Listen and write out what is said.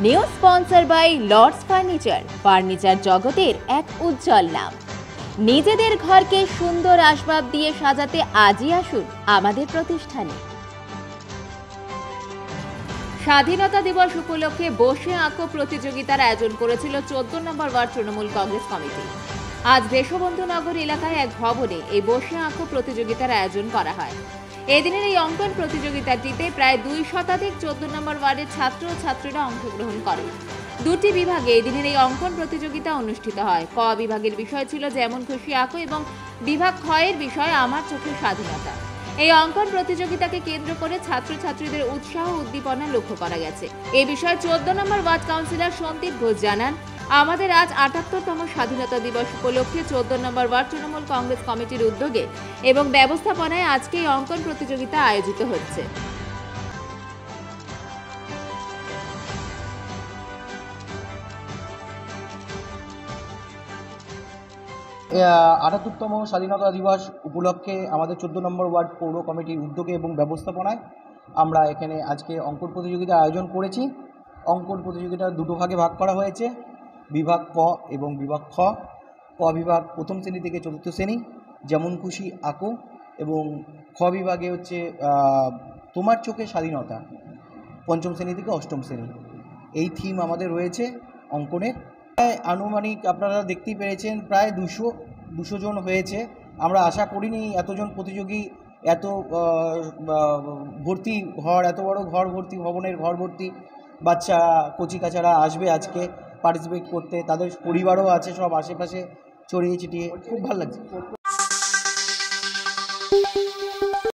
New sponsor by Lords furniture জগতের এক উজ্জ্বল নাম। নিজেদের ঘরকে সুন্দর আসবাব দিয়ে সাজাতে আজই আসুন আমাদের প্রতিষ্ঠানে। স্বাধীনতা দিবস উপলক্ষে বসে আঁকো প্রতিযোগিতার আয়োজন করেছিল 14 নম্বর ওয়ার্ড তৃণমূল কংগ্রেস কমিটি। আজ দেশবন্ধু নগর এলাকায় এক ভবনে এই বসে আঁকো প্রতিযোগিতার আয়োজন করা হয়। এদিনের এই অঙ্কন প্রতিযোগিতাটিতে প্রায় 2 শতাধিক 14 নম্বর ওয়ার্ডের ছাত্র ও ছাত্রীরা অংশগ্রহণ করে। দুটি বিভাগে এদিনের এই অঙ্কন প্রতিযোগিতা অনুষ্ঠিত হয়। ক বিভাগের বিষয় ছিল যেমন খুশি আঁকো এবং বিভাগ খ এর বিষয় আমার চোখের স্বাধীনতা। এই অঙ্কন প্রতিযোগিতাকে কেন্দ্র করে ছাত্রছাত্রীদের উৎসাহ উদ্দীপনা লক্ষ্য করা গেছে। এই বিষয়ে 14 নম্বর ওয়ার্ড কাউন্সিলর সন্দীপ ঘোষ জানান, আমাদের আজ ৭৮তম স্বাধীনতা দিবস উপলক্ষে 14 নম্বর ওয়ার্ড তৃণমূল কংগ্রেস কমিটির উদ্যোগে এবং ব্যবস্থাপনায় আজকে এই অঙ্কন প্রতিযোগিতা আয়োজিত হচ্ছে। ৭৮তম স্বাধীনতা দিবস উপলক্ষে আমাদের 14 নম্বর ওয়ার্ড পৌর কমিটির উদ্যোগে এবং ব্যবস্থাপনায় আমরা এখানে আজকে অঙ্কন প্রতিযোগিতা আয়োজন করেছি। অঙ্কন প্রতিযোগিতা দুটো ভাগে ভাগ করা হয়েছে, বিভাগ ক এবং বিভাগ খ। ক বিভাগ প্রথম শ্রেণী থেকে চতুর্থ শ্রেণী, যেমন খুশি আঁকো, এবং খ বিভাগে হচ্ছে তোমার চোখে স্বাধীনতা, পঞ্চম শ্রেণী থেকে অষ্টম শ্রেণী। এই থিম আমাদের রয়েছে অঙ্কনের। আনুমানিক আপনারা দেখতেই পেরেছেন প্রায় 200 জন হয়েছে। আমরা আশা করিনি এতজন প্রতিযোগী, এত ভর্তি ঘর, এত বড় ঘর ভর্তি, ভবনের ঘর ভর্তি বাচ্চা কচিকাচারা আসবে আজকে পার্টিসিপেট করতে। তাদের পরিবারও আছে সব আশেপাশে ছড়িয়ে ছিটিয়ে, খুব ভালো লাগছে।